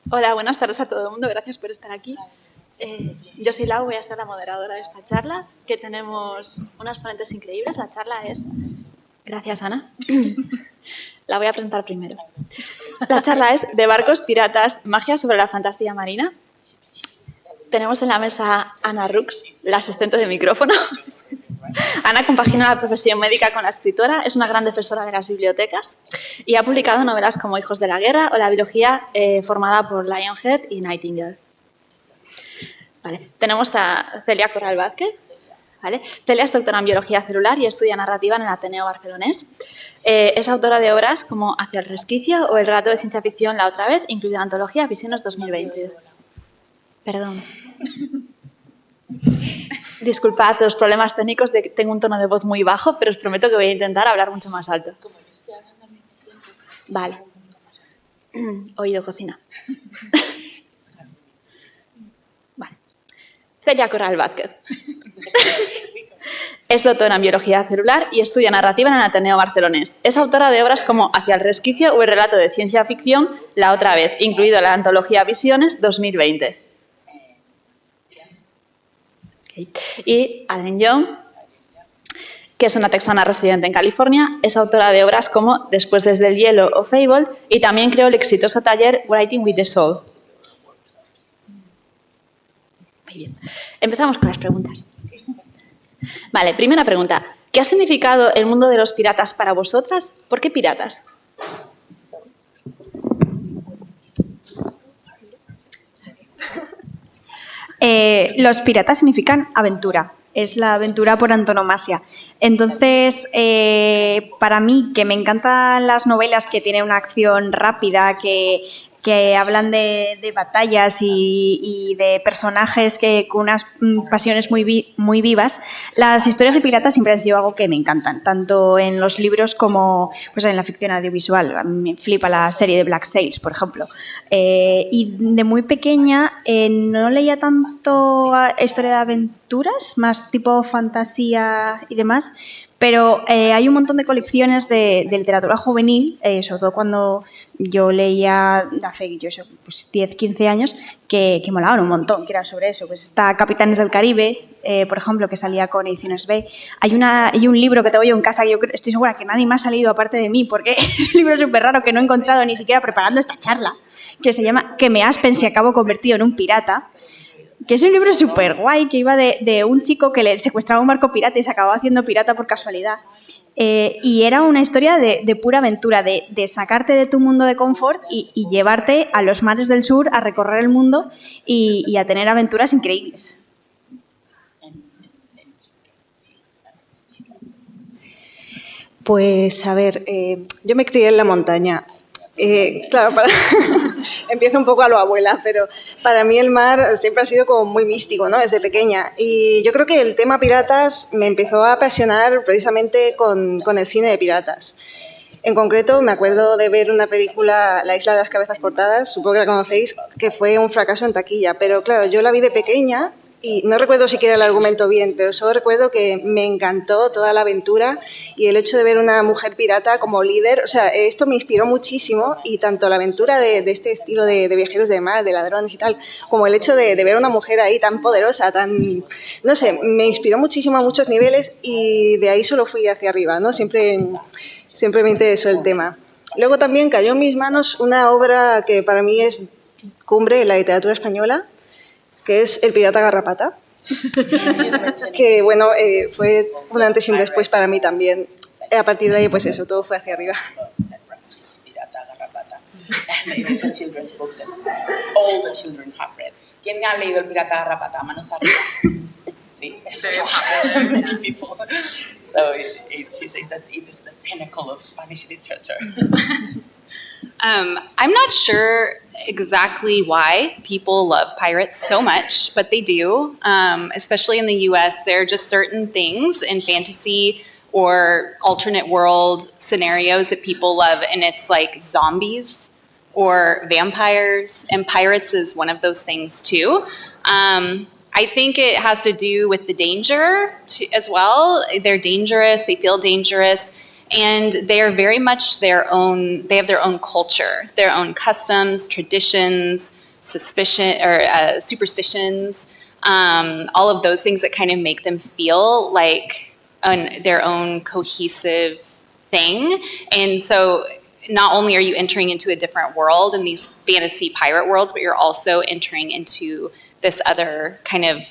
Hola, buenas tardes a todo el mundo. Gracias por estar aquí. Yo soy Lau, voy a ser la moderadora de esta charla, que tenemos unas ponentes increíbles. La charla es... Gracias, Ana. La voy a presentar primero. La charla es de barcos piratas, magia sobre la fantasía marina. Tenemos en la mesa a Ana Rux, la asistente de micrófono. Ana compagina la profesión médica con la escritora, es una gran defensora de las bibliotecas y ha publicado novelas como Hijos de la Guerra o la biología formada por Lionhead y Nightingale. Vale. Tenemos a Celia Corral Vázquez. ¿Vale? Celia es doctora en biología celular y estudia narrativa en el Ateneo Barcelonés. Es autora de obras como Hacia el resquicio o el relato de ciencia ficción La otra vez, incluida la antología Visiones 2020. Perdón. Disculpad los problemas técnicos de que tengo un tono de voz muy bajo, pero os prometo que voy a intentar hablar mucho más alto. Vale. Oído cocina. Vale. Celia Corral Vázquez. Es doctora en biología celular y estudia narrativa en el Ateneo Barcelonés. Es autora de obras como Hacia el resquicio o el relato de ciencia ficción La otra vez, incluido la antología Visiones 2020. Okay. Y Allen Young, que es una texana residente en California, es autora de obras como Después desde el hielo o Fable y también creó el exitoso taller Writing with the Soul. Muy bien. Empezamos con las preguntas. Vale, primera pregunta. ¿Qué ha significado el mundo de los piratas para vosotras? ¿Por qué piratas? Los piratas significan aventura. Es la aventura por antonomasia. Entonces, para mí, que me encantan las novelas que tienen una acción rápida, que hablan de batallas y de personajes con unas pasiones muy vivas, las historias de piratas siempre han sido algo que me encantan, tanto en los libros como pues, en la ficción audiovisual. A mí me flipa la serie de Black Sails, por ejemplo. Y de muy pequeña no leía tanto historia de aventuras, más tipo fantasía y demás, pero hay un montón de colecciones de literatura juvenil, sobre todo cuando yo leía hace pues 10, 15 años, que molaban un montón, que eran sobre eso. Pues está Capitanes del Caribe, por ejemplo, que salía con Ediciones B. Hay un libro que tengo yo en casa que yo estoy segura que nadie más ha leído aparte de mí, porque es un libro súper raro que no he encontrado ni siquiera preparando esta charla, que se llama Que me aspen si acabo convertido en un pirata, que es un libro súper guay, que iba de un chico que le secuestraba un barco pirata y se acababa haciendo pirata por casualidad. Y era una historia de pura aventura, de sacarte de tu mundo de confort y llevarte a los mares del sur a recorrer el mundo y a tener aventuras increíbles. Pues, a ver, yo me crié en la montaña. Claro, empiezo un poco a lo abuela, pero para mí el mar siempre ha sido como muy místico, ¿no? Desde pequeña. Y yo creo que el tema piratas me empezó a apasionar precisamente con el cine de piratas. En concreto, me acuerdo de ver una película, La isla de las cabezas cortadas, supongo que la conocéis, que fue un fracaso en taquilla. Pero claro, yo la vi de pequeña y no recuerdo siquiera el argumento bien, pero solo recuerdo que me encantó toda la aventura y el hecho de ver una mujer pirata como líder. O sea, esto me inspiró muchísimo, y tanto la aventura de este estilo de viajeros de mar, de ladrones y tal, como el hecho de ver una mujer ahí tan poderosa, tan... No sé, me inspiró muchísimo a muchos niveles y de ahí solo fui hacia arriba, ¿no? Siempre me interesó el tema. Luego también cayó en mis manos una obra que para mí es cumbre en la literatura española, que es El pirata garrapata, que bueno, fue un antes y un después para mí también. A partir de ahí, pues eso, todo fue hacia arriba. ¿Quién ha leído El pirata garrapata? Manos arriba. Sí, many people. So she says that it is the pinnacle of Spanish literature. I'm not sure exactly why people love pirates so much, but they do. Especially in the US, there are just certain things in fantasy or alternate world scenarios that people love, and it's like zombies or vampires, and pirates is one of those things too. I think it has to do with the danger as well. They're dangerous, they feel dangerous. And they are very much they have their own culture, their own customs, traditions, superstitions, all of those things that kind of make them feel like their own cohesive thing. And so not only are you entering into a different world in these fantasy pirate worlds, but you're also entering into this other kind of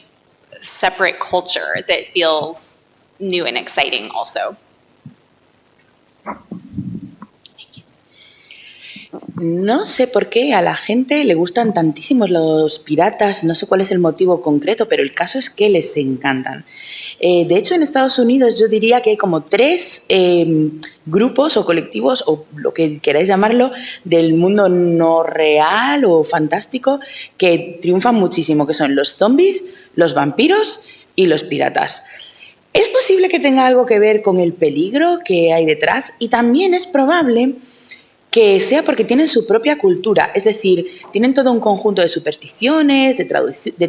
separate culture that feels new and exciting also. No sé por qué a la gente le gustan tantísimos los piratas, no sé cuál es el motivo concreto, pero el caso es que les encantan. De hecho, en Estados Unidos yo diría que hay como 3 grupos o colectivos, o lo que queráis llamarlo, del mundo no real o fantástico que triunfan muchísimo, que son los zombies, los vampiros y los piratas. Es posible que tenga algo que ver con el peligro que hay detrás y también es probable que sea porque tienen su propia cultura, es decir, tienen todo un conjunto de supersticiones, de tradiciones, de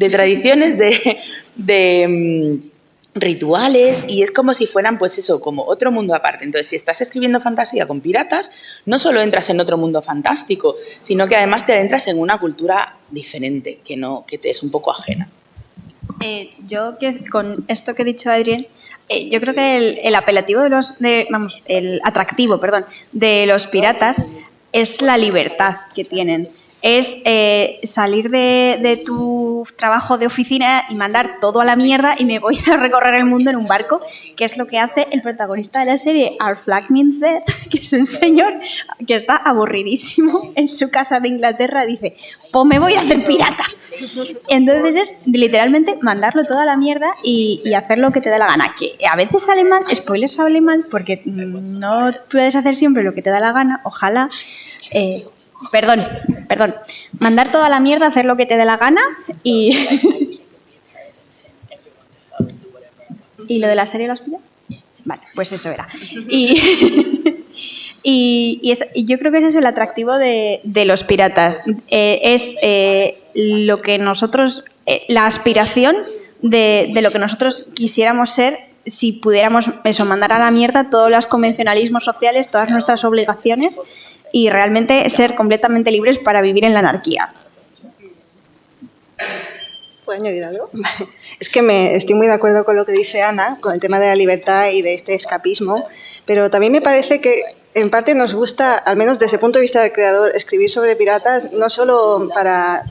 tradiciones, de rituales, y es como si fueran, pues eso, como otro mundo aparte. Entonces, si estás escribiendo fantasía con piratas, no solo entras en otro mundo fantástico, sino que además te adentras en una cultura diferente, que te es un poco ajena. Yo con esto que ha dicho Adrián, yo creo que el apelativo el atractivo, de los piratas es la libertad que tienen. Es salir de tu trabajo de oficina y mandar todo a la mierda y me voy a recorrer el mundo en un barco, que es lo que hace el protagonista de la serie, Our Flag Means Death, que es un señor que está aburridísimo en su casa de Inglaterra, dice, pues me voy a hacer pirata. Entonces es literalmente mandarlo todo a la mierda y hacer lo que te da la gana, que a veces sale mal, spoilers, sale mal, porque no puedes hacer siempre lo que te da la gana, ojalá... Perdón. Mandar toda la mierda, hacer lo que te dé la gana y... ¿Y lo de la serie lo has pillado? Vale, pues eso era. Y yo creo que ese es el atractivo de los piratas. Es lo que nosotros... la aspiración de lo que nosotros quisiéramos ser si pudiéramos mandar a la mierda todos los convencionalismos sociales, todas nuestras obligaciones y realmente ser completamente libres para vivir en la anarquía. ¿Puedo añadir algo? Es que estoy muy de acuerdo con lo que dice Ana, con el tema de la libertad y de este escapismo, pero también me parece que en parte nos gusta, al menos desde el punto de vista del creador, escribir sobre piratas, no solo para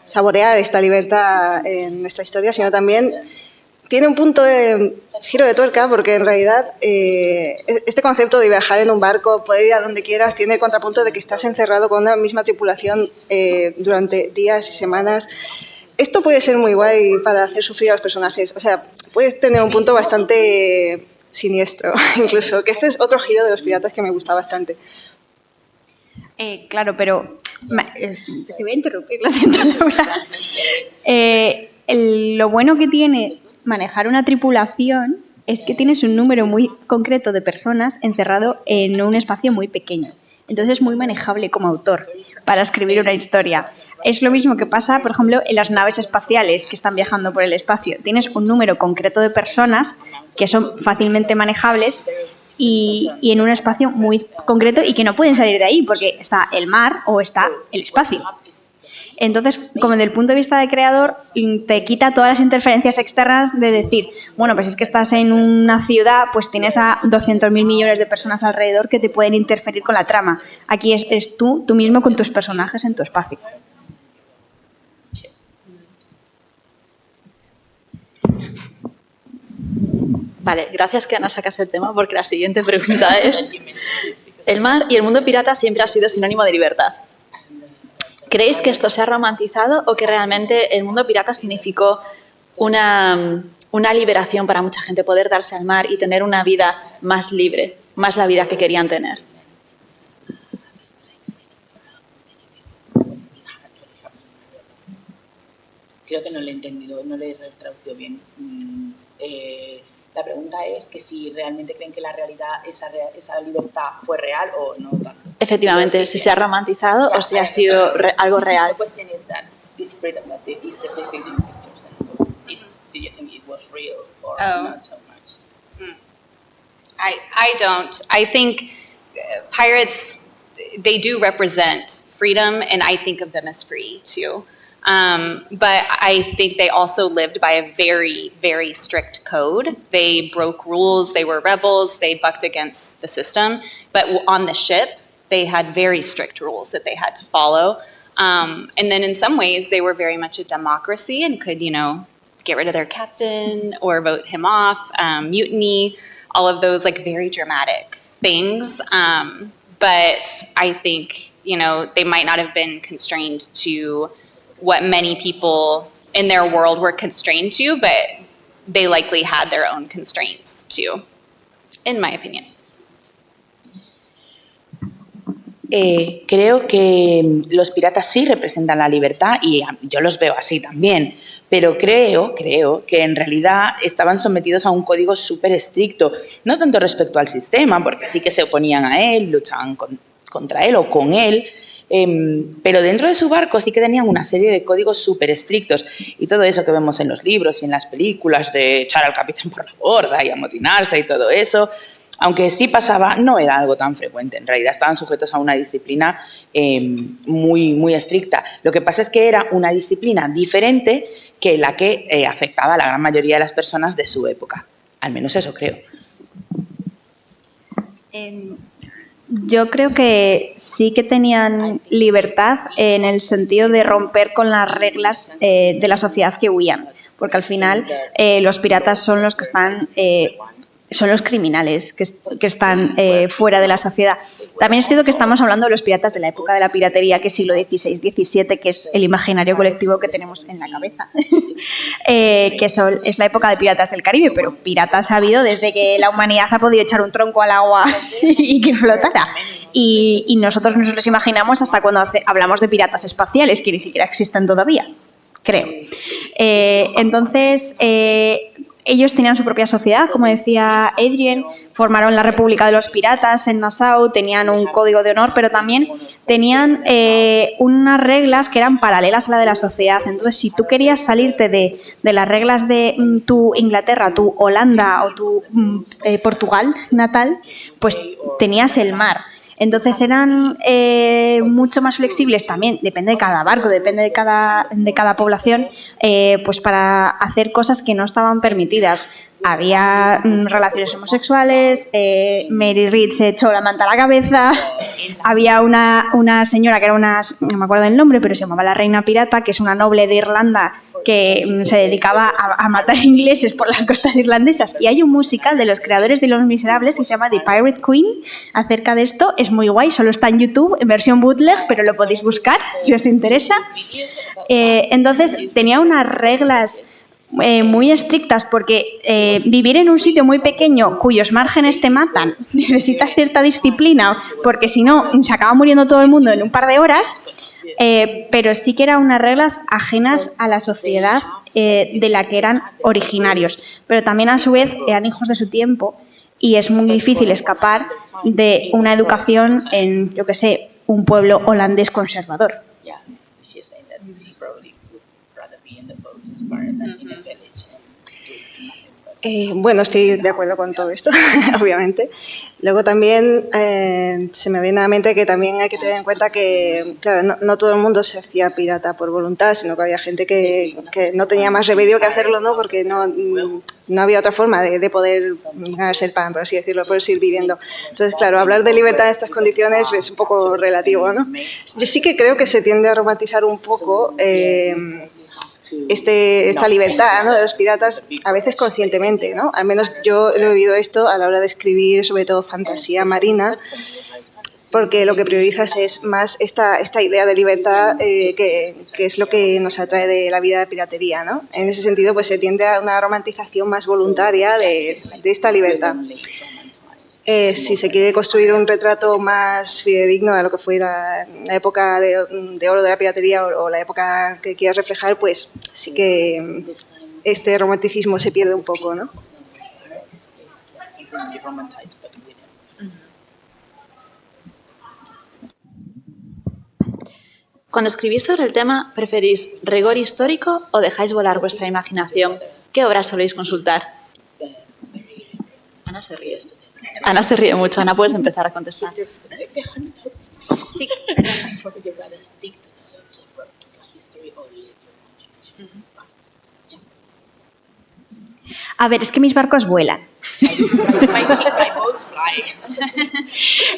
saborear esta libertad en nuestra historia, sino también tiene un punto de giro de tuerca, porque en realidad este concepto de viajar en un barco, poder ir a donde quieras, tiene el contrapunto de que estás encerrado con una misma tripulación durante días y semanas. Esto puede ser muy guay para hacer sufrir a los personajes. O sea, puedes tener un punto bastante siniestro, incluso, que este es otro giro de los piratas que me gusta bastante. Claro, pero... te voy a interrumpir, lo siento, Laura. Lo bueno que tiene manejar una tripulación es que tienes un número muy concreto de personas encerrado en un espacio muy pequeño. Entonces es muy manejable como autor para escribir una historia. Es lo mismo que pasa, por ejemplo, en las naves espaciales que están viajando por el espacio. Tienes un número concreto de personas que son fácilmente manejables y en un espacio muy concreto y que no pueden salir de ahí porque está el mar o está el espacio. Entonces, como desde el punto de vista de creador, te quita todas las interferencias externas de decir, bueno, pues es que estás en una ciudad, pues tienes a 200.000 millones de personas alrededor que te pueden interferir con la trama. Aquí es tú mismo con tus personajes en tu espacio. Vale, gracias que Ana sacas el tema, porque la siguiente pregunta es: el mar y el mundo pirata siempre ha sido sinónimo de libertad. ¿Creéis que esto se ha romantizado o que realmente el mundo pirata significó una liberación para mucha gente, poder darse al mar y tener una vida más libre, más la vida que querían tener? Creo que no le he entendido, no le he traducido bien. La pregunta es que si realmente creen que la realidad, esa libertad fue real o no tanto. Efectivamente, si se ha romantizado o si ha sido algo real. The question is that this freedom that they is depicted in pictures and books, do you think it was real or not so much? I don't. I think pirates, they do represent freedom, and I think of them as free too. But I think they also lived by a very, very strict code. They broke rules, they were rebels, they bucked against the system. But on the ship, they had very strict rules that they had to follow. And then in some ways, they were very much a democracy and could, get rid of their captain or vote him off, mutiny, all of those like very dramatic things. But I think, they might not have been constrained to what many people in their world were constrained to, but they likely had their own constraints too, in my opinion. Creo que los piratas sí representan la libertad y yo los veo así también, pero creo que en realidad estaban sometidos a un código súper estricto, no tanto respecto al sistema, porque sí que se oponían a él, luchaban contra él o con él, pero dentro de su barco sí que tenían una serie de códigos súper estrictos y todo eso que vemos en los libros y en las películas de echar al capitán por la borda y amotinarse y todo eso, aunque sí pasaba, no era algo tan frecuente. En realidad estaban sujetos a una disciplina muy, muy estricta. Lo que pasa es que era una disciplina diferente que la que afectaba a la gran mayoría de las personas de su época. Al menos eso creo. Yo creo que sí que tenían libertad en el sentido de romper con las reglas de la sociedad que huían, porque al final los piratas son los que están... son los criminales que están fuera de la sociedad. También es cierto que estamos hablando de los piratas de la época de la piratería, que es siglo XVI, XVII, que es el imaginario colectivo que tenemos en la cabeza, es la época de piratas del Caribe, pero piratas ha habido desde que la humanidad ha podido echar un tronco al agua y que flotara. Y nosotros nos los imaginamos hasta cuando hablamos de piratas espaciales, que ni siquiera existen todavía, creo. Entonces... ellos tenían su propia sociedad, como decía Adrian, formaron la República de los Piratas en Nassau, tenían un código de honor, pero también tenían unas reglas que eran paralelas a la de la sociedad. Entonces, si tú querías salirte de las reglas de tu Inglaterra, tu Holanda o tu Portugal natal, pues tenías el mar. Entonces eran mucho más flexibles también, depende de cada barco, depende de cada población, pues para hacer cosas que no estaban permitidas. Había relaciones homosexuales, Mary Read se echó la manta a la cabeza, había una señora que era no me acuerdo del nombre, pero se llamaba la Reina Pirata, que es una noble de Irlanda que se dedicaba a matar ingleses por las costas irlandesas. Y hay un musical de los creadores de Los Miserables que se llama The Pirate Queen acerca de esto. Es muy guay, solo está en YouTube en versión bootleg, pero lo podéis buscar si os interesa. Entonces tenía unas reglas muy estrictas porque vivir en un sitio muy pequeño cuyos márgenes te matan, necesitas cierta disciplina porque si no se acaba muriendo todo el mundo en un par de horas. Pero sí que eran unas reglas ajenas a la sociedad de la que eran originarios, pero también a su vez eran hijos de su tiempo y es muy difícil escapar de una educación en, yo que sé, un pueblo holandés conservador. Bueno, estoy de acuerdo con todo esto, obviamente. Luego también se me viene a la mente que también hay que tener en cuenta que, claro, no todo el mundo se hacía pirata por voluntad, sino que había gente que no tenía más remedio que hacerlo, ¿no? Porque no había otra forma de poder ganarse el pan, por así decirlo, poder seguir viviendo. Entonces, claro, hablar de libertad en estas condiciones es un poco relativo, ¿no? Yo sí que creo que se tiende a romantizar un poco esta libertad, ¿no?, de los piratas, a veces conscientemente, ¿no? Al menos yo he vivido esto a la hora de escribir, sobre todo fantasía marina, porque lo que priorizas es más esta idea de libertad que es lo que nos atrae de la vida de piratería, ¿no? En ese sentido, pues se tiende a una romantización más voluntaria de esta libertad. Si se quiere construir un retrato más fidedigno de lo que fue la época de oro de la piratería o la época que quieras reflejar, pues sí que este romanticismo se pierde un poco, ¿no? Cuando escribís sobre el tema, ¿preferís rigor histórico o dejáis volar vuestra imaginación? ¿Qué obras soléis consultar? Ana se ríe. Ana se ríe mucho. Ana, puedes empezar a contestar. Sí. A ver, es que mis barcos vuelan.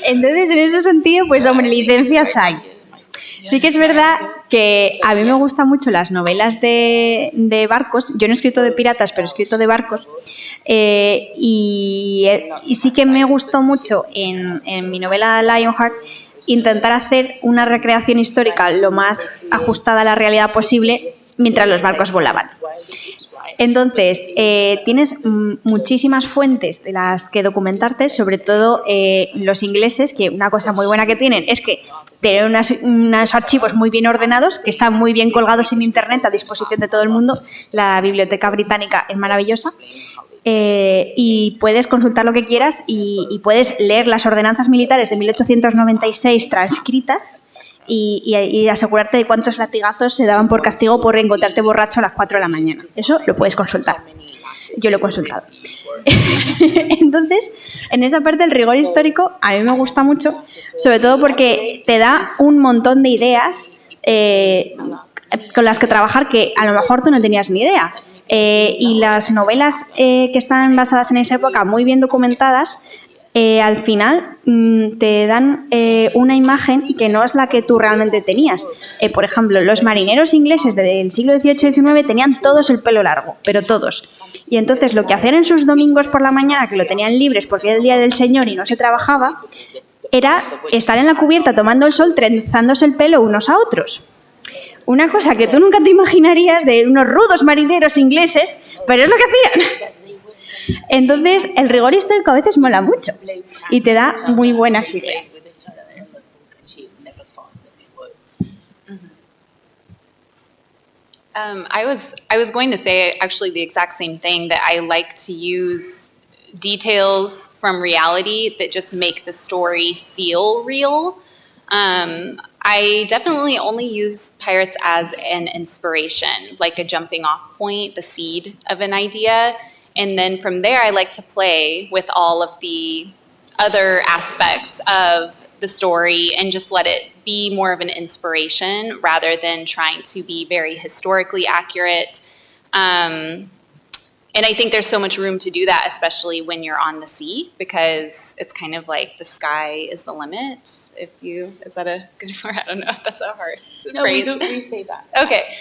Entonces, en ese sentido, pues hombre, licencias hay. Sí que es verdad que a mí me gustan mucho las novelas de barcos. Yo no he escrito de piratas, pero he escrito de barcos. Y sí que me gustó mucho en mi novela Lionheart intentar hacer una recreación histórica lo más ajustada a la realidad posible mientras los barcos volaban. Entonces, tienes muchísimas fuentes de las que documentarte, sobre todo los ingleses, que una cosa muy buena que tienen es que tienen unos archivos muy bien ordenados, que están muy bien colgados en Internet a disposición de todo el mundo. La biblioteca británica es maravillosa. Y puedes consultar lo que quieras y puedes leer las ordenanzas militares de 1896 transcritas y asegurarte de cuántos latigazos se daban por castigo por encontrarte borracho a las 4 de la mañana. Eso lo puedes consultar. Yo lo he consultado. Entonces, en esa parte del rigor histórico a mí me gusta mucho, sobre todo porque te da un montón de ideas con las que trabajar que a lo mejor tú no tenías ni idea. Y las novelas que están basadas en esa época, muy bien documentadas, al final te dan una imagen que no es la que tú realmente tenías. Por ejemplo, los marineros ingleses del siglo XVIII y XIX tenían todos el pelo largo, pero todos. Y entonces lo que hacían en sus domingos por la mañana, que lo tenían libres porque era el día del Señor y no se trabajaba, era estar en la cubierta tomando el sol, trenzándose el pelo unos a otros. Una cosa que tú nunca te imaginarías de unos rudos marineros ingleses, pero es lo que hacían. Entonces, el rigor histórico a veces mola mucho y te da muy buenas ideas. I was going to say actually the exact same thing, that I like to use details from reality that just make the story feel real. I definitely only use pirates as an inspiration, like a jumping off point, the seed of an idea. And then from there, I like to play with all of the other aspects of the story and just let it be more of an inspiration rather than trying to be very historically accurate. And I think there's so much room to do that, especially when you're on the sea, because it's kind of like the sky is the limit. Is that a good word? I don't know if that's a hard phrase. We say that. Okay.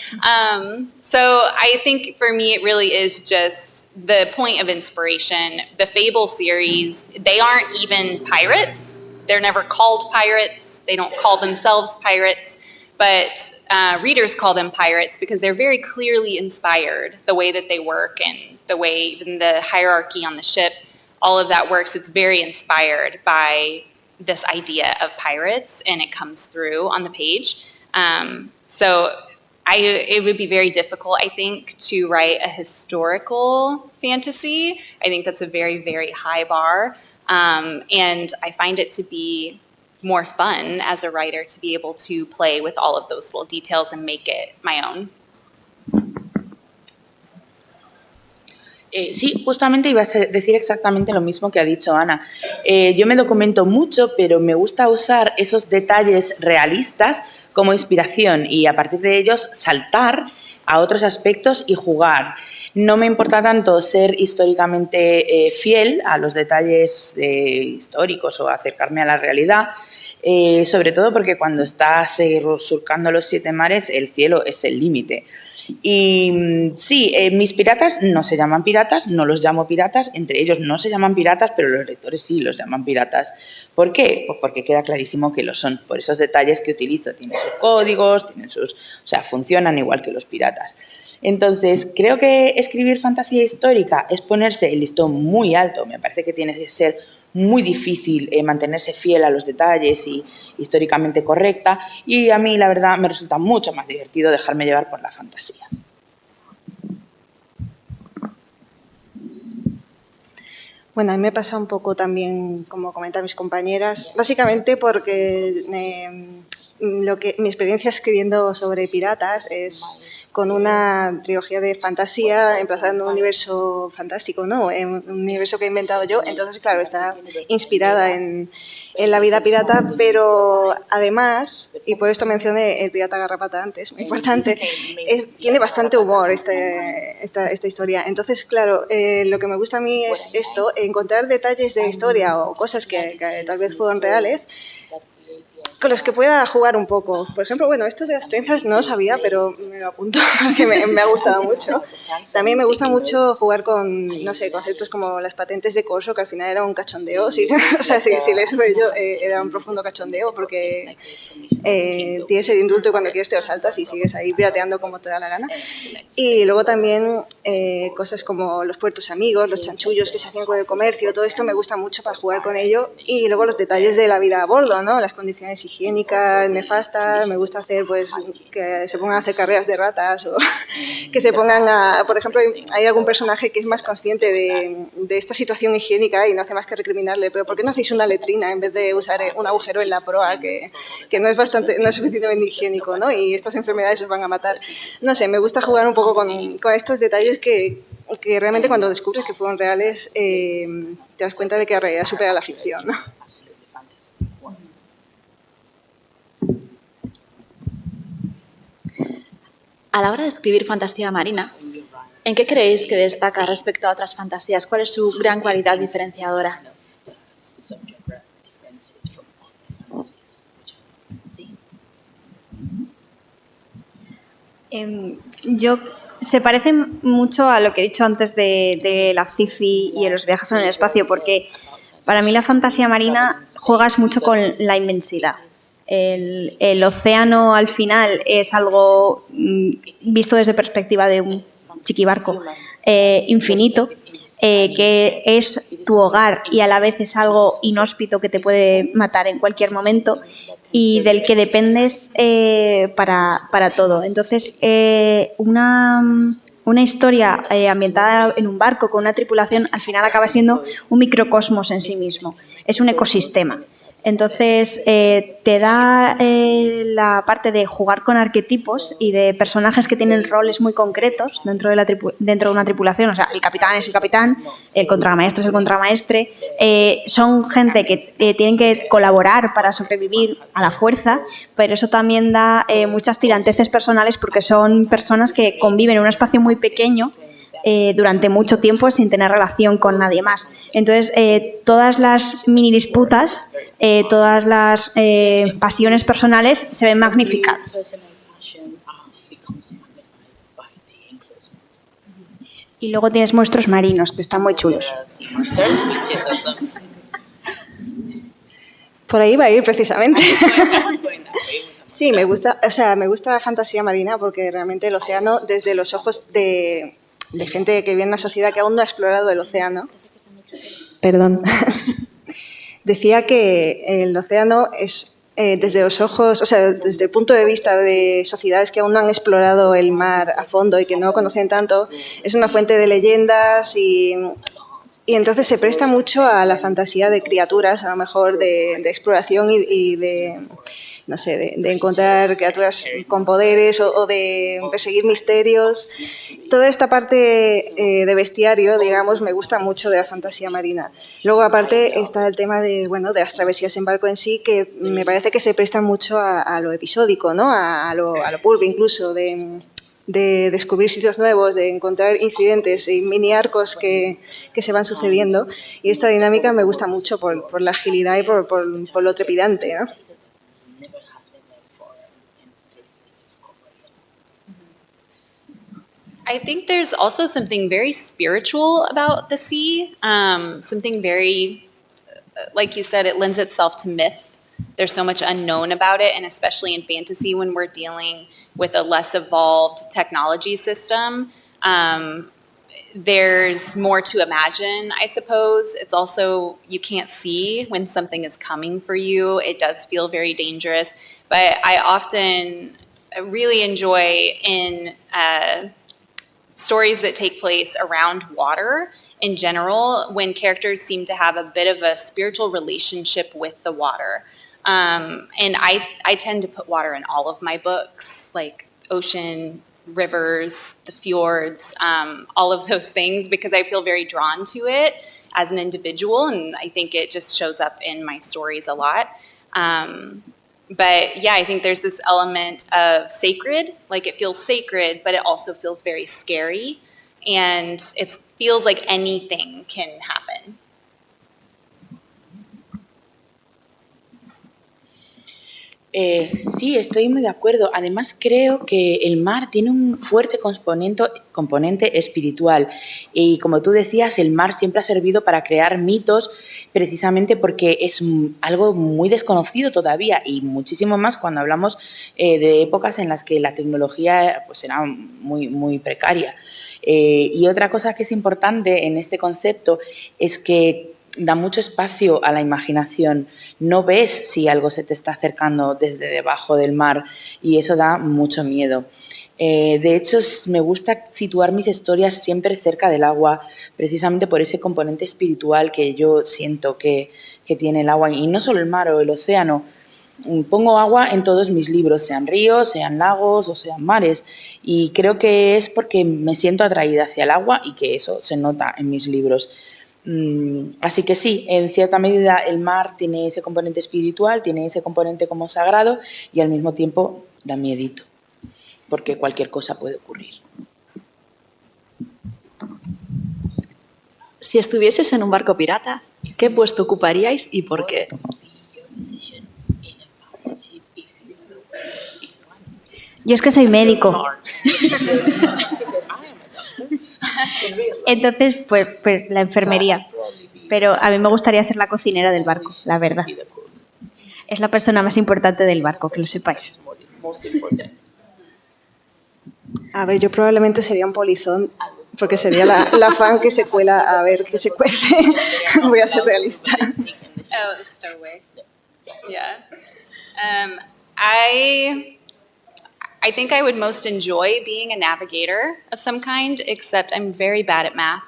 So I think for me, it really is just the point of inspiration. The Fable series, they aren't even pirates. They're never called pirates. They don't call themselves pirates. But readers call them pirates because they're very clearly inspired, the way that they work and the way even the hierarchy on the ship, all of that works. It's very inspired by this idea of pirates, and it comes through on the page. So it would be very difficult, I think, to write a historical fantasy. I think that's a very, very high bar. And I find it to be more fun as a writer to be able to play with all of those little details and make it my own. Sí, justamente iba a decir exactamente lo mismo que ha dicho Ana. Yo me documento mucho, pero me gusta usar esos detalles realistas como inspiración y a partir de ellos saltar a otros aspectos y jugar. No me importa tanto ser históricamente fiel a los detalles históricos o acercarme a la realidad, sobre todo porque cuando estás surcando los 7 mares, el cielo es el límite. Y sí, mis piratas no se llaman piratas, no los llamo piratas, entre ellos no se llaman piratas, pero los lectores sí los llaman piratas. ¿Por qué? Pues porque queda clarísimo que lo son, por esos detalles que utilizo. Tienen sus códigos, funcionan igual que los piratas. Entonces, creo que escribir fantasía histórica es ponerse el listón muy alto. Me parece que tiene que ser muy difícil mantenerse fiel a los detalles y históricamente correcta, y a mí la verdad me resulta mucho más divertido dejarme llevar por la fantasía. Bueno, a mí me pasa un poco también, como comentan mis compañeras, básicamente porque mi experiencia escribiendo sobre piratas es con una trilogía de fantasía emplazada en un universo fantástico, ¿no? En un universo que he inventado yo. Entonces, claro, está inspirada en la vida pirata, pero además, y por esto mencioné el pirata garrapata antes, muy importante, tiene bastante humor esta historia. Entonces, claro, lo que me gusta a mí es esto, encontrar detalles de historia o cosas que tal vez fueron reales, con los que pueda jugar un poco. Por ejemplo, bueno, esto de las trenzas no lo sabía, pero me lo apunto porque me ha gustado mucho. También me gusta mucho jugar con, no sé, conceptos como las patentes de corso, que al final era un cachondeo. Sí, o sea, si lees sobre ello, era un profundo cachondeo, porque tienes el indulto y cuando quieres te lo saltas y sigues ahí pirateando como te da la gana. Y luego también cosas como los puertos amigos, los chanchullos que se hacían con el comercio, todo esto me gusta mucho para jugar con ello. Y luego los detalles de la vida a bordo, ¿no? Las condiciones higiénicas, nefastas, me gusta hacer pues que se pongan a hacer carreras de ratas o que se pongan a, por ejemplo, hay algún personaje que es más consciente de esta situación higiénica y no hace más que recriminarle, pero ¿por qué no hacéis una letrina en vez de usar un agujero en la proa que no es suficientemente higiénico, ¿no? Y estas enfermedades os van a matar? No sé, me gusta jugar un poco con estos detalles que realmente cuando descubres que fueron reales te das cuenta de que la realidad supera la ficción, ¿no? A la hora de escribir fantasía marina, ¿en qué creéis que destaca respecto a otras fantasías? ¿Cuál es su gran cualidad diferenciadora? Se parece mucho a lo que he dicho antes de la sci-fi y de los viajes en el espacio, porque para mí la fantasía marina juegas mucho con la inmensidad. El océano al final es algo visto desde perspectiva de un chiquibarco infinito, que es tu hogar y a la vez es algo inhóspito que te puede matar en cualquier momento y del que dependes para todo. Entonces, una historia ambientada en un barco con una tripulación al final acaba siendo un microcosmos en sí mismo. Es un ecosistema. Entonces, te da la parte de jugar con arquetipos y de personajes que tienen roles muy concretos dentro de una tripulación. O sea, el capitán es el capitán, el contramaestre es el contramaestre. Son gente que tienen que colaborar para sobrevivir a la fuerza, pero eso también da muchas tiranteces personales porque son personas que conviven en un espacio muy pequeño durante mucho tiempo sin tener relación con nadie más. Entonces, todas las mini disputas, todas las pasiones personales se ven magnificadas. Y luego tienes monstruos marinos, que están muy chulos. Por ahí va a ir precisamente. Sí, me gusta la fantasía marina porque realmente el océano, desde los ojos de gente que vive en una sociedad que aún no ha explorado el océano. Perdón. Decía que el océano es desde los ojos, o sea, desde el punto de vista de sociedades que aún no han explorado el mar a fondo y que no lo conocen tanto, es una fuente de leyendas y entonces se presta mucho a la fantasía de criaturas, a lo mejor de exploración y de, no sé, de encontrar criaturas con poderes o de perseguir misterios. Toda esta parte de bestiario, digamos, me gusta mucho de la fantasía marina. Luego, aparte, está el tema de las travesías en barco en sí, que me parece que se presta mucho a lo episódico, ¿no? A lo pulp incluso, de descubrir sitios nuevos, de encontrar incidentes y mini arcos que se van sucediendo. Y esta dinámica me gusta mucho por la agilidad y por lo trepidante, ¿no? I think there's also something very spiritual about the sea, something very, like you said, it lends itself to myth. There's so much unknown about it, and especially in fantasy when we're dealing with a less evolved technology system, there's more to imagine, I suppose. It's also, you can't see when something is coming for you. It does feel very dangerous, but I often really enjoy in stories that take place around water in general, when characters seem to have a bit of a spiritual relationship with the water. And I tend to put water in all of my books, like ocean, rivers, the fjords, all of those things, because I feel very drawn to it as an individual, and I think it just shows up in my stories a lot. But yeah, I think there's this element of sacred, like it feels sacred, but it also feels very scary, and it feels like anything can happen. Sí, estoy muy de acuerdo. Además, creo que el mar tiene un fuerte componente espiritual. Y como tú decías, el mar siempre ha servido para crear mitos precisamente porque es algo muy desconocido todavía y muchísimo más cuando hablamos de épocas en las que la tecnología pues, era muy, muy precaria. Y otra cosa que es importante en este concepto es que da mucho espacio a la imaginación. No ves si algo se te está acercando desde debajo del mar y eso da mucho miedo. De hecho, me gusta situar mis historias siempre cerca del agua, precisamente por ese componente espiritual que yo siento que tiene el agua. Y no solo el mar o el océano. Pongo agua en todos mis libros, sean ríos, sean lagos o sean mares. Y creo que es porque me siento atraída hacia el agua y que eso se nota en mis libros. Así que sí, en cierta medida el mar tiene ese componente espiritual, tiene ese componente como sagrado y al mismo tiempo da miedito, porque cualquier cosa puede ocurrir. Si estuvieses en un barco pirata, ¿qué puesto ocuparíais y por qué? Yo es que soy médico. Entonces, pues la enfermería. Pero a mí me gustaría ser la cocinera del barco, la verdad. Es la persona más importante del barco, que lo sepáis. A ver, yo probablemente sería un polizón, porque sería la fan que se cuela a ver qué se cuece. Voy a ser realista. Oh, the stowaway. Yeah. I think I would most enjoy being a navigator of some kind, except I'm very bad at math.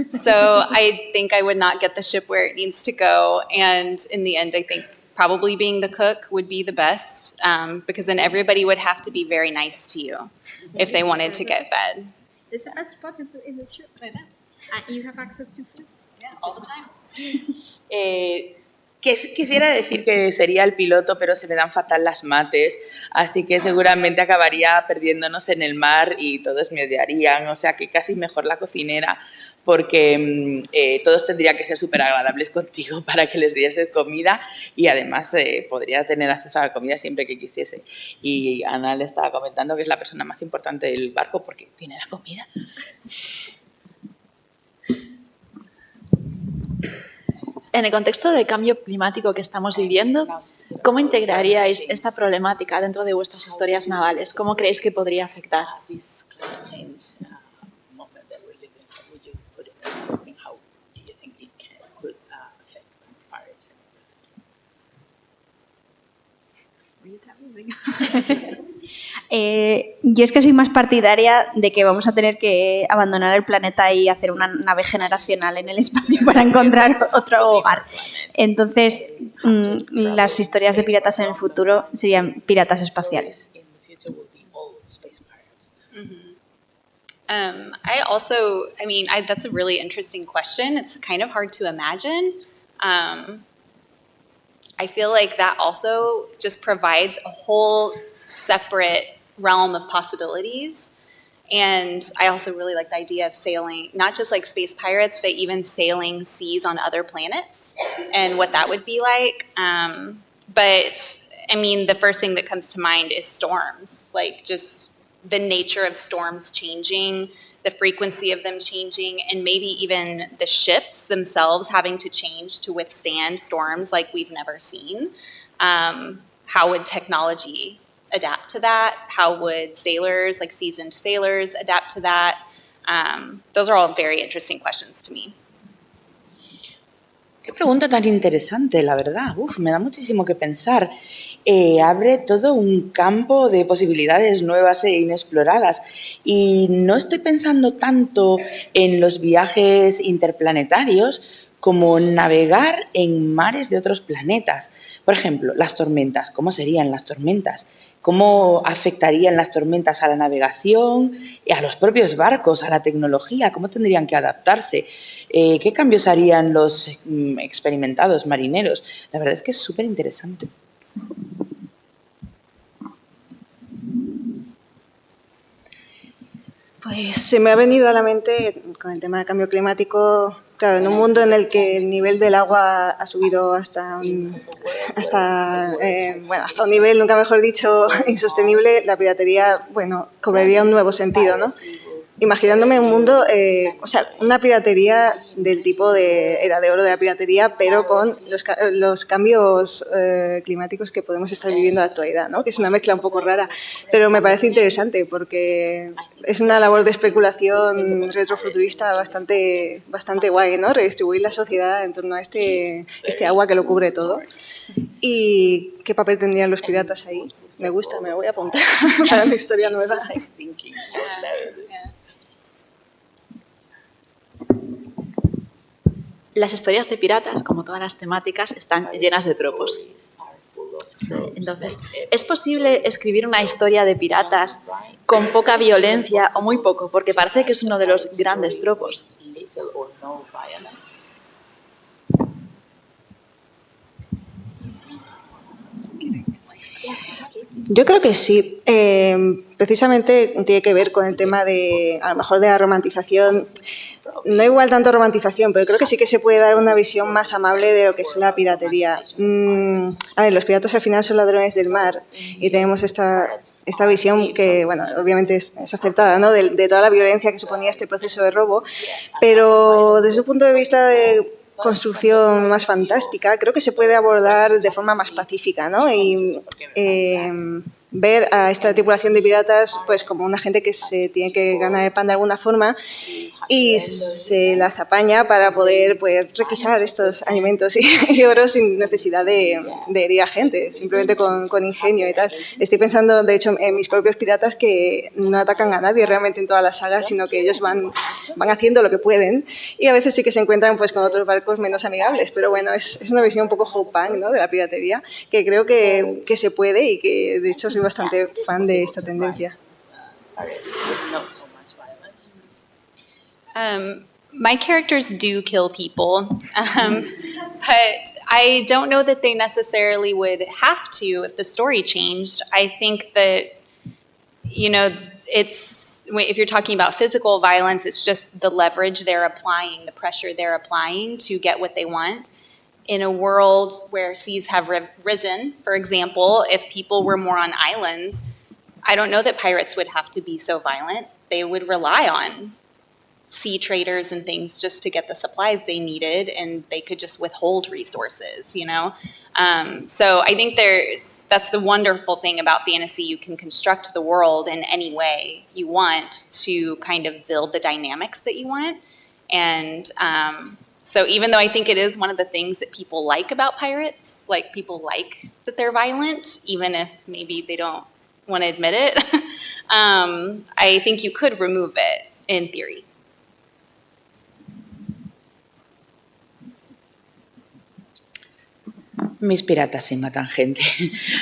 So I think I would not get the ship where it needs to go. And in the end, I think probably being the cook would be the best, because then everybody would have to be very nice to you if they wanted to get fed. There's a spot in the ship. You have access to food? Yeah, all the time. Quisiera decir que sería el piloto, pero se le dan fatal las mates, así que seguramente acabaría perdiéndonos en el mar y todos me odiarían, o sea que casi mejor la cocinera, porque todos tendrían que ser súper agradables contigo para que les dieses comida y además podría tener acceso a la comida siempre que quisiese. Y Ana le estaba comentando que es la persona más importante del barco porque tiene la comida. En el contexto de cambio climático que estamos viviendo, ¿cómo integraríais esta problemática dentro de vuestras historias navales? ¿Cómo creéis que podría afectar? Yo es que soy más partidaria de que vamos a tener que abandonar el planeta y hacer una nave generacional en el espacio para encontrar otro hogar. Entonces, las historias de piratas en el futuro serían piratas espaciales. That's a really interesting question. It's kind of hard to imagine. I feel like that also just provides a whole separate realm of possibilities. And I also really like the idea of sailing, not just like space pirates, but even sailing seas on other planets and what that would be like. But I mean, the first thing that comes to mind is storms, like just the nature of storms changing, the frequency of them changing, and maybe even the ships themselves having to change to withstand storms like we've never seen. How would technology adapt to that? How would sailors, like seasoned sailors, adapt to that? Those are all very interesting questions to me. Qué pregunta tan interesante, la verdad. Me da muchísimo que pensar. Abre todo un campo de posibilidades nuevas e inexploradas. Y no estoy pensando tanto en los viajes interplanetarios como navegar en mares de otros planetas. Por ejemplo, las tormentas. ¿Cómo serían las tormentas? ¿Cómo afectarían las tormentas a la navegación, a los propios barcos, a la tecnología? ¿Cómo tendrían que adaptarse? ¿Qué cambios harían los experimentados marineros? La verdad es que es súper interesante. Pues se me ha venido a la mente con el tema del cambio climático, claro, en un mundo en el que el nivel del agua ha subido hasta un nivel, nunca mejor dicho, insostenible, la piratería, bueno, cobraría un nuevo sentido, ¿no? Imaginándome un mundo, una piratería del tipo de Era de Oro de la piratería, pero con los cambios climáticos que podemos estar viviendo en la actualidad, ¿no? Que es una mezcla un poco rara, pero me parece interesante porque es una labor de especulación retrofuturista bastante guay, ¿no? Redistribuir la sociedad en torno a este agua que lo cubre todo. ¿Y qué papel tendrían los piratas ahí? Me gusta, me lo voy a apuntar para una historia nueva. Las historias de piratas, como todas las temáticas, están llenas de tropos. Entonces, ¿es posible escribir una historia de piratas con poca violencia o muy poco? Porque parece que es uno de los grandes tropos. Yo creo que sí. Precisamente tiene que ver con el tema de, a lo mejor, de la romantización. No igual tanto romantización, pero creo que sí que se puede dar una visión más amable de lo que es la piratería. A ver, los piratas al final son ladrones del mar y tenemos esta visión que, bueno, obviamente es acertada, ¿no? De toda la violencia que suponía este proceso de robo, pero desde un punto de vista de construcción más fantástica, creo que se puede abordar de forma más pacífica, ¿no? Y ver a esta tripulación de piratas pues como una gente que se tiene que ganar el pan de alguna forma y se las apaña para poder requisar estos alimentos y oro sin necesidad de herir a gente, simplemente con ingenio y tal. Estoy pensando, de hecho, en mis propios piratas que no atacan a nadie realmente en todas las sagas, sino que ellos van haciendo lo que pueden y a veces sí que se encuentran pues con otros barcos menos amigables, pero bueno, es una visión un poco hopang, ¿no? De la piratería, que creo que se puede y que de hecho soy bastante fan de esta tendencia. My characters do kill people, but I don't know that they necessarily would have to if the story changed. I think that, if you're talking about physical violence, it's just the leverage they're applying, the pressure they're applying to get what they want. In a world where seas have risen, for example, if people were more on islands, I don't know that pirates would have to be so violent. They would rely on sea traders and things just to get the supplies they needed, and they could just withhold resources, So I think that's the wonderful thing about fantasy. You can construct the world in any way you want to kind of build the dynamics that you want. And so even though I think it is one of the things that people like about pirates, like people like that they're violent, even if maybe they don't want to admit it, I think you could remove it in theory. Mis piratas sí matan gente,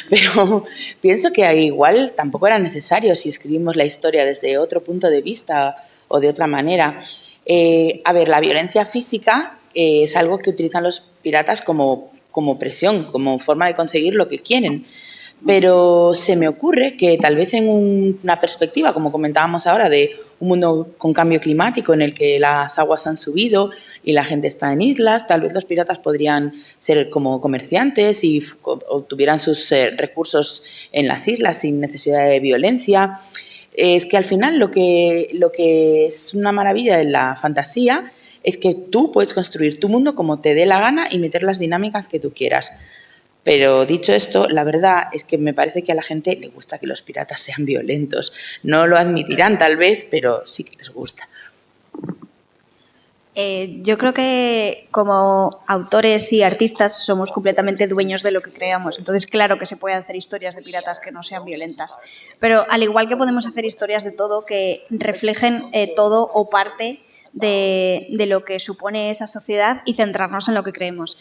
pero pienso que igual tampoco era necesario si escribimos la historia desde otro punto de vista o de otra manera. La violencia física es algo que utilizan los piratas como presión, como forma de conseguir lo que quieren. Pero se me ocurre que tal vez en una perspectiva, como comentábamos ahora, de un mundo con cambio climático en el que las aguas han subido y la gente está en islas, tal vez los piratas podrían ser como comerciantes y obtuvieran sus recursos en las islas sin necesidad de violencia. Es que al final lo que es una maravilla de la fantasía es que tú puedes construir tu mundo como te dé la gana y meter las dinámicas que tú quieras. Pero dicho esto, la verdad es que me parece que a la gente le gusta que los piratas sean violentos. No lo admitirán tal vez, pero sí que les gusta. Yo creo que como autores y artistas somos completamente dueños de lo que creamos. Entonces, claro que se puede hacer historias de piratas que no sean violentas. Pero al igual que podemos hacer historias de todo que reflejen todo o parte de lo que supone esa sociedad y centrarnos en lo que creemos.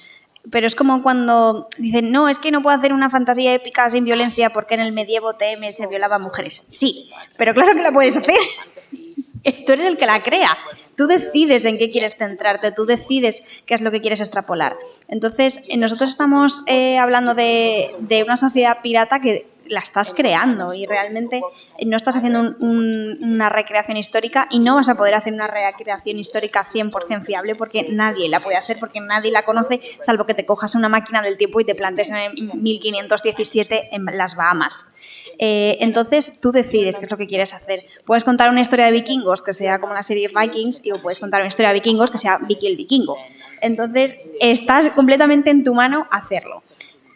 Pero es como cuando dicen, no, es que no puedo hacer una fantasía épica sin violencia porque en el medievo TM se violaba a mujeres. Sí, pero claro que la puedes hacer. Tú eres el que la crea. Tú decides en qué quieres centrarte, tú decides qué es lo que quieres extrapolar. Entonces, nosotros estamos hablando de una sociedad pirata que la estás creando y realmente no estás haciendo una recreación histórica y no vas a poder hacer una recreación histórica 100% fiable porque nadie la puede hacer, porque nadie la conoce, salvo que te cojas una máquina del tiempo y te plantes en 1517 en las Bahamas. Entonces tú decides qué es lo que quieres hacer. Puedes contar una historia de vikingos que sea como la serie Vikings o puedes contar una historia de vikingos que sea Vicky el vikingo. Entonces está completamente en tu mano hacerlo.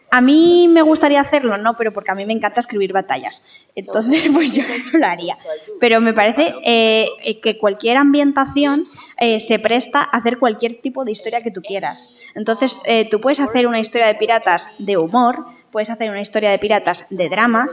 A mí me gustaría hacerlo, no, pero porque a mí me encanta escribir batallas. Entonces, pues yo no lo haría. Pero me parece que cualquier ambientación se presta a hacer cualquier tipo de historia que tú quieras. Entonces, tú puedes hacer una historia de piratas de humor, puedes hacer una historia de piratas de drama,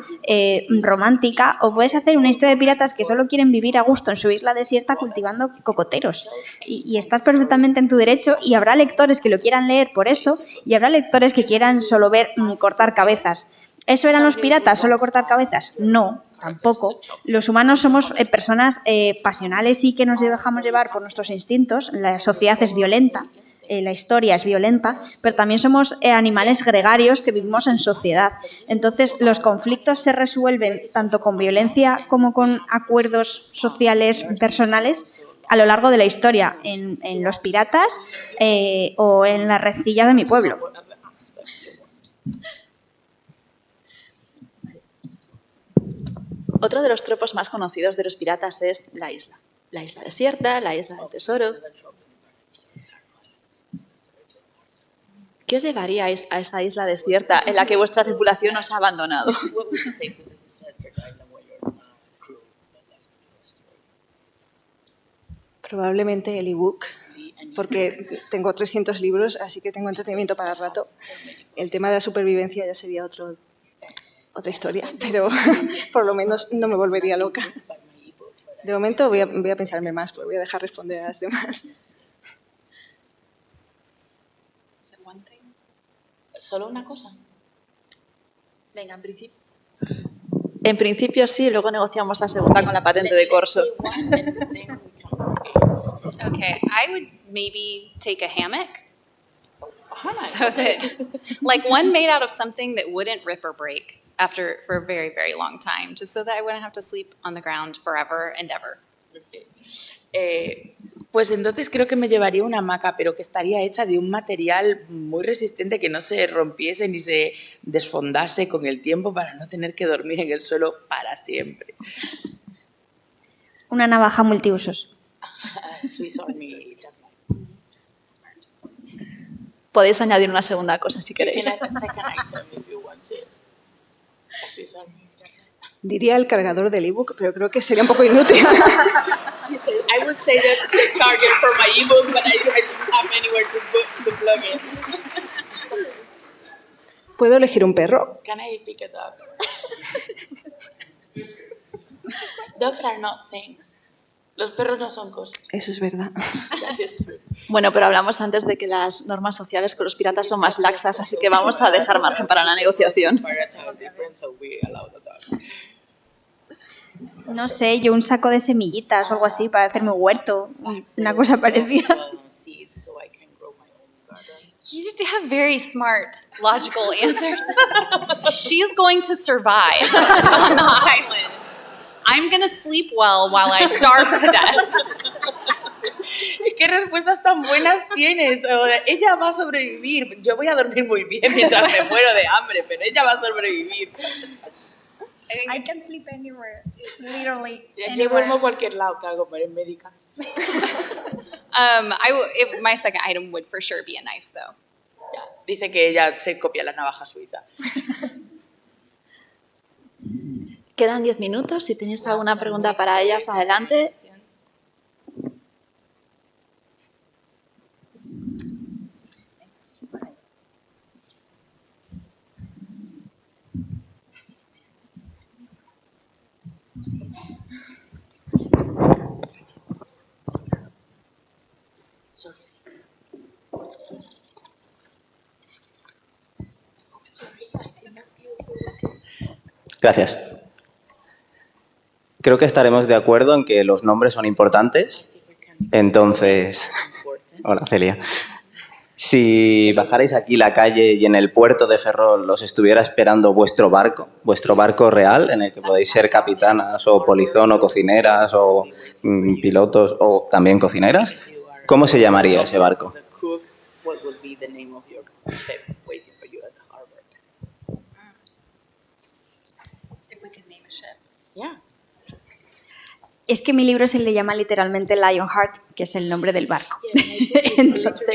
romántica, o puedes hacer una historia de piratas que solo quieren vivir a gusto en su isla desierta cultivando cocoteros. Y estás perfectamente en tu derecho y habrá lectores que lo quieran leer por eso y habrá lectores que quieran solo ver cortar cabezas. ¿Eso eran los piratas, solo cortar cabezas? No, tampoco. Los humanos somos personas pasionales y que nos dejamos llevar por nuestros instintos. La sociedad es violenta, la historia es violenta, pero también somos animales gregarios que vivimos en sociedad. Entonces, los conflictos se resuelven tanto con violencia como con acuerdos sociales personales a lo largo de la historia, en los piratas o en la rencilla de mi pueblo. Otro de los tropos más conocidos de los piratas es la isla. La isla desierta, la isla del tesoro. ¿Qué os llevaríais a esa isla desierta en la que vuestra tripulación os ha abandonado? Probablemente el ebook, porque tengo 300 libros, así que tengo entretenimiento para el rato. El tema de la supervivencia ya sería otra historia, pero por lo menos no me volvería loca. De momento voy a pensarme más, pues voy a dejar responder a las demás. ¿Solo una cosa? Venga, en principio sí, luego negociamos la segunda con la patente de corso. Okay, I would maybe take a hammock. So that, like one made out of something that wouldn't rip or break for a very, very long time, just so that I wouldn't have to sleep on the ground forever and ever. Pues entonces creo que me llevaría una hamaca, pero que estaría hecha de un material muy resistente que no se rompiese ni se desfondase con el tiempo para no tener que dormir en el suelo para siempre. Una navaja multiusos. Swiss Army. Podéis añadir una segunda cosa si queréis. Diría el cargador del ebook, pero creo que sería un poco inútil. She said, I would say that the charger for my ebook, but I don't have anywhere to plug it. ¿Puedo elegir un perro? Can I pick a dog? Dogs are not things. Los perros no son cosas. Eso es verdad. Bueno, pero hablamos antes de que las normas sociales con los piratas son más laxas, así que vamos a dejar margen para la negociación. No sé, yo un saco de semillitas o algo así para hacerme un huerto, una cosa parecida. You have very smart, logical answers. She's going to survive on the island. I'm going to sleep well while I starve to death. ¿Qué respuestas tan buenas tienes? Ella va a sobrevivir. Yo voy a dormir muy bien mientras me muero de hambre, pero ella va a sobrevivir. I can sleep anywhere, literally. Yo duermo a cualquier lado, que hago, pero es médica. My second item would for sure be a knife, though. Ya, dice que ella se copia la navaja suiza. Quedan 10 minutos. Si tenéis alguna pregunta para ellas, adelante. Gracias. Creo que estaremos de acuerdo en que los nombres son importantes. Entonces, hola Celia. Si bajarais aquí la calle y en el puerto de Ferrol os estuviera esperando vuestro barco real, en el que podéis ser capitanas o polizón o cocineras o pilotos o también cocineras, ¿cómo se llamaría ese barco? Es que mi libro se le llama literalmente Lionheart, que es el nombre del barco. Entonces,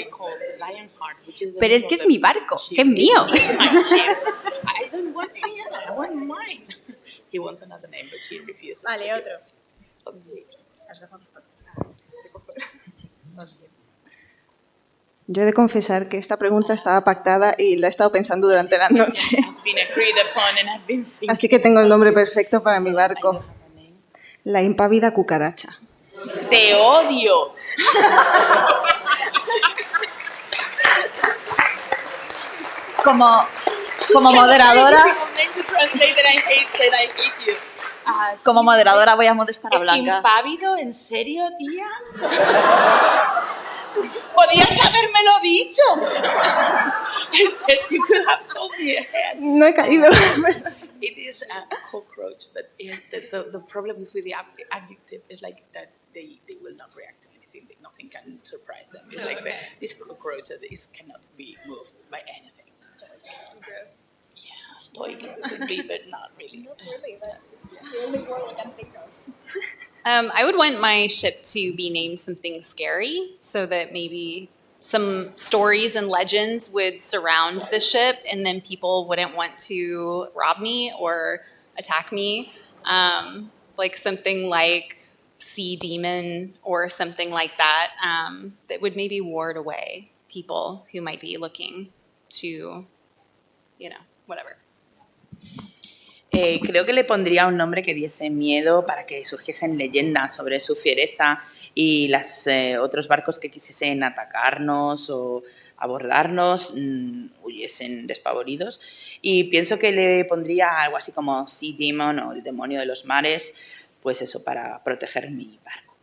pero es que es mi barco, que es mío. Vale, otro. Yo he de confesar que esta pregunta estaba pactada y la he estado pensando durante la noche. Así que tengo el nombre perfecto para mi barco. La impávida cucaracha. ¡Te odio! Como moderadora, como moderadora voy a molestar a Blanca. ¿Impávido? ¿En serio, tía? ¡Podías habérmelo dicho! I said you could have told me ahead. No he caído. It is a cockroach, but the problem is with the adjective is like that they will not react to anything. Nothing can surprise them. It's like this cockroach that cannot be moved by anything. Gross. Yeah, stoic could be, but not really. Not really, but the only word I can think of. I would want my ship to be named something scary so that maybe some stories and legends would surround the ship and then people wouldn't want to rob me or attack me. Like something like Sea Demon or something like that, that would maybe ward away people who might be looking to, whatever. Creo que le pondría un nombre que diese miedo para que surgiesen leyendas sobre su fiereza y los otros barcos que quisiesen atacarnos o abordarnos huyesen despavoridos. Y pienso que le pondría algo así como Sea Demon o el demonio de los mares, pues eso, para proteger mi barco.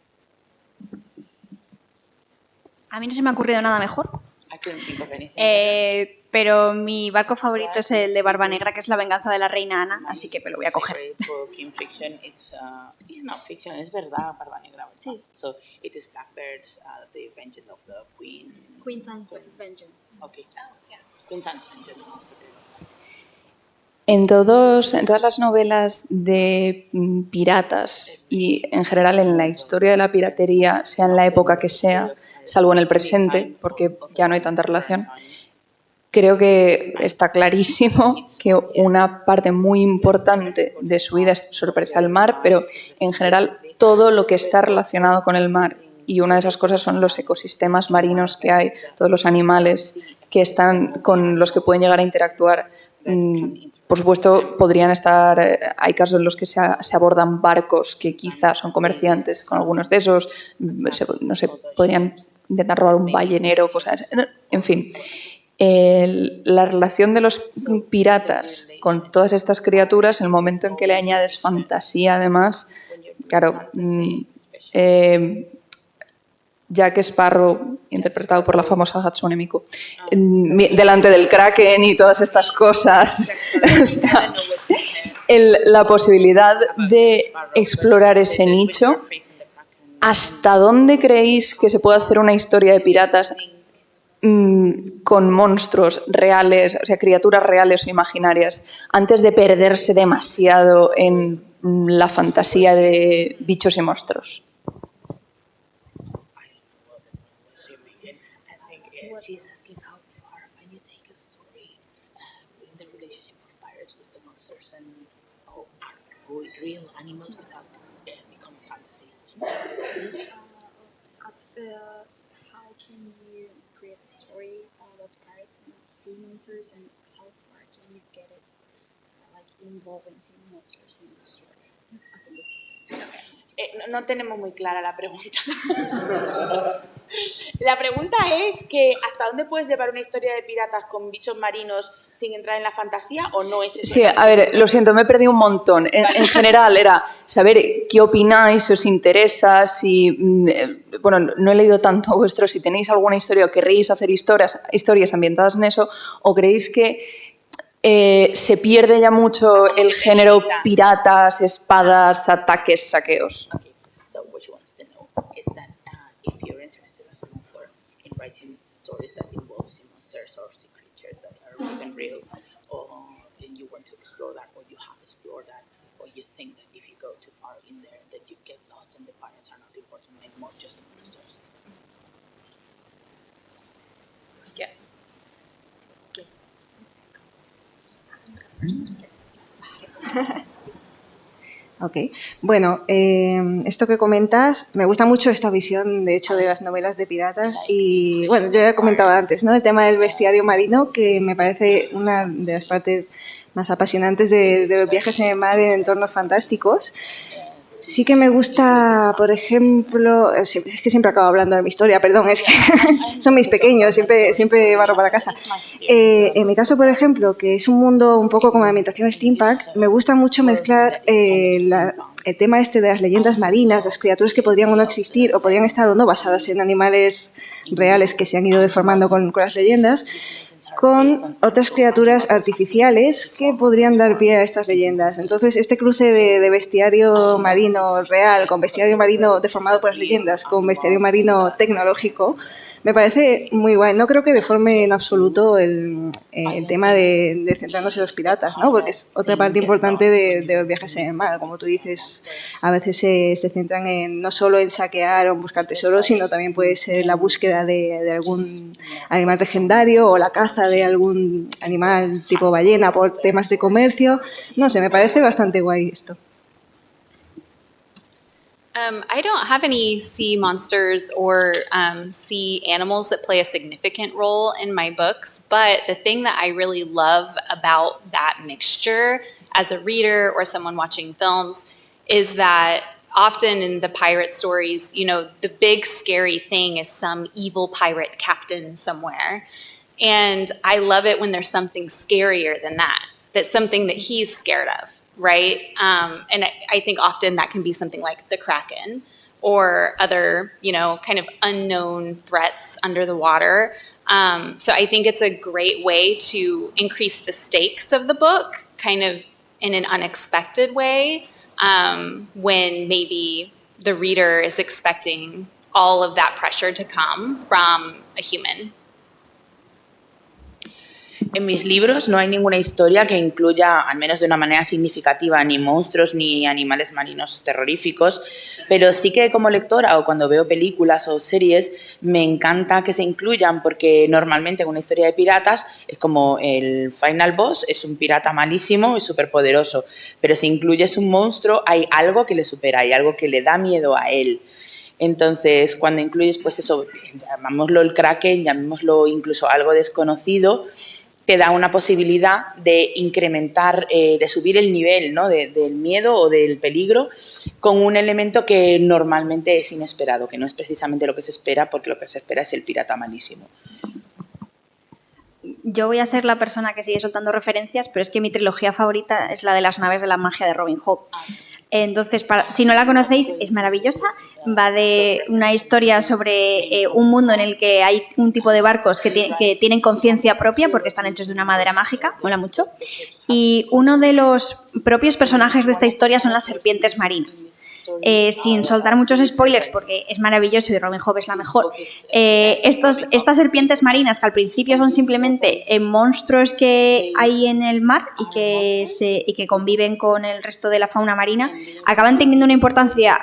A mí no se me ha ocurrido nada mejor. I couldn't think of anything. Pero mi barco favorito es el de Barba Negra, que es La venganza de la reina Ana, así que me lo voy a coger. Favorite book in fiction is not fiction, es verdad, Barba Negra. ¿Verdad? Sí. So it is Blackbird's The Vengeance of the Queen. Queen's Vengeance. Okay. Queen's Vengeance. En todas las novelas de piratas y en general en la historia de la piratería, sea en la época que sea, salvo en el presente, porque ya no hay tanta relación, creo que está clarísimo que una parte muy importante de su vida es sorpresa al mar, pero en general todo lo que está relacionado con el mar, y una de esas cosas son los ecosistemas marinos que hay, todos los animales que están con los que pueden llegar a interactuar. Por supuesto, podrían estar, hay casos en los que se abordan barcos que quizás son comerciantes con algunos de esos, no sé, podrían intentar robar un ballenero, cosas, en fin. La relación de los piratas con todas estas criaturas, el momento en que le añades fantasía además, claro, Jack Sparrow, interpretado por la famosa Hatsune Miku, delante del Kraken y todas estas cosas. O sea, la posibilidad de explorar ese nicho. ¿Hasta dónde creéis que se puede hacer una historia de piratas con monstruos reales, o sea, criaturas reales o imaginarias, antes de perderse demasiado en la fantasía de bichos y monstruos? She's asking how far can you take a story in the relationship of pirates with the monsters and real animals without becoming fantasy. How can you create a story about pirates and sea monsters, and how far can you get it involving sea monsters in the story? I think it's No tenemos muy clara la pregunta. La pregunta es que ¿hasta dónde puedes llevar una historia de piratas con bichos marinos sin entrar en la fantasía o no es eso? Sí, a ver, lo siento, me he perdido un montón. En general era saber qué opináis, si os interesa, si... bueno, no he leído tanto vuestro, si tenéis alguna historia o querréis hacer historias ambientadas en eso, o creéis que se pierde ya mucho el género piratas, espadas, ataques, saqueos. Okay. So what she wants to know is that if you're interested as an author in writing stories that involve sea monsters or sea creatures that are even real, or you want to explore that, or you have explored that, or you think that if you go too far in there that you get lost and the pirates are not important anymore, just the monsters. Yes. Ok, bueno, esto que comentas, me gusta mucho esta visión, de hecho, de las novelas de piratas y, bueno, yo ya comentaba antes, ¿no? El tema del bestiario marino, que me parece una de las partes más apasionantes de los viajes en el mar en entornos fantásticos. Sí que me gusta, por ejemplo, es que siempre acabo hablando de mi historia, perdón, es que son mis pequeños, siempre barro para casa. En mi caso, por ejemplo, que es un mundo un poco como de ambientación steampunk, me gusta mucho mezclar el tema este de las leyendas marinas, las criaturas que podrían o no existir, o podrían estar o no basadas en animales reales que se han ido deformando con las leyendas, con otras criaturas artificiales que podrían dar pie a estas leyendas. Entonces, este cruce de bestiario marino real con bestiario marino deformado por las leyendas, con bestiario marino tecnológico, me parece muy guay. No creo que deforme en absoluto el tema de centrarnos en los piratas, ¿no? Porque es otra parte importante de los viajes en el mar. Como tú dices, a veces se centran no solo en saquear o en buscar tesoros, sino también puede ser la búsqueda de algún animal legendario o la caza de algún animal tipo ballena por temas de comercio. No sé, me parece bastante guay esto. I don't have any sea monsters or sea animals that play a significant role in my books, but the thing that I really love about that mixture as a reader or someone watching films is that often in the pirate stories, you know, the big scary thing is some evil pirate captain somewhere. And I love it when there's something scarier than that, that's something that he's scared of. Right? And I think often that can be something like the Kraken or other, you know, kind of unknown threats under the water. So I think it's a great way to increase the stakes of the book, kind of in an unexpected way, when maybe the reader is expecting all of that pressure to come from a human. En mis libros no hay ninguna historia que incluya, al menos de una manera significativa, ni monstruos ni animales marinos terroríficos, pero sí que como lectora o cuando veo películas o series me encanta que se incluyan porque normalmente en una historia de piratas es como el final boss es un pirata malísimo y súper poderoso, pero si incluyes un monstruo hay algo que le supera, hay algo que le da miedo a él. Entonces, cuando incluyes, pues eso, llamémoslo el Kraken, llamémoslo incluso algo desconocido, te da una posibilidad de incrementar, de subir el nivel, ¿no? del miedo o del peligro con un elemento que normalmente es inesperado, que no es precisamente lo que se espera, porque lo que se espera es el pirata malísimo. Yo voy a ser la persona que sigue soltando referencias, pero es que mi trilogía favorita es la de las naves de la magia de Robin Hood. Entonces, si no la conocéis, es maravillosa. Va de una historia sobre un mundo en el que hay un tipo de barcos que tienen conciencia propia porque están hechos de una madera mágica, mola mucho. Y uno de los propios personajes de esta historia son las serpientes marinas. Sin soltar muchos spoilers, porque es maravilloso y Robin Hood es la mejor, estas serpientes marinas que al principio son simplemente monstruos que hay en el mar y que conviven con el resto de la fauna marina, acaban teniendo una importancia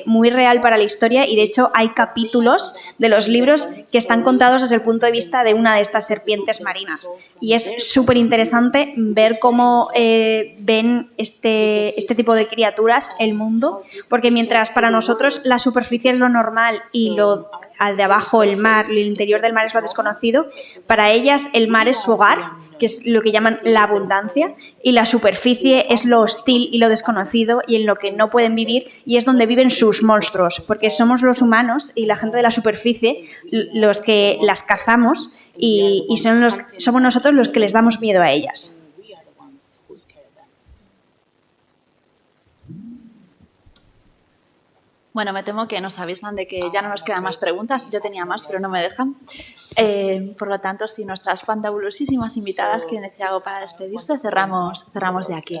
muy real para la historia y de hecho hay capítulos de los libros que están contados desde el punto de vista de una de estas serpientes marinas y es súper interesante ver cómo ven este tipo de criaturas el mundo. Porque mientras para nosotros la superficie es lo normal y lo al de abajo, el mar, el interior del mar es lo desconocido, para ellas el mar es su hogar que es lo que llaman la abundancia, y la superficie es lo hostil y lo desconocido y en lo que no pueden vivir, y es donde viven sus monstruos, porque somos los humanos y la gente de la superficie los que las cazamos y somos nosotros los que les damos miedo a ellas. Bueno, me temo que nos avisan de que ya no nos quedan más preguntas. Yo tenía más, pero no me dejan. Por lo tanto, si nuestras fantabulosísimas invitadas quieren decir algo para despedirse, cerramos de aquí.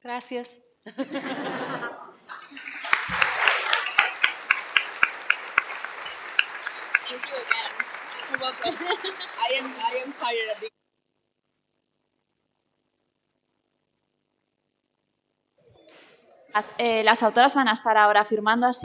Gracias. Thank you again. You're welcome. I am tired of being. Las autoras van a estar ahora firmando, así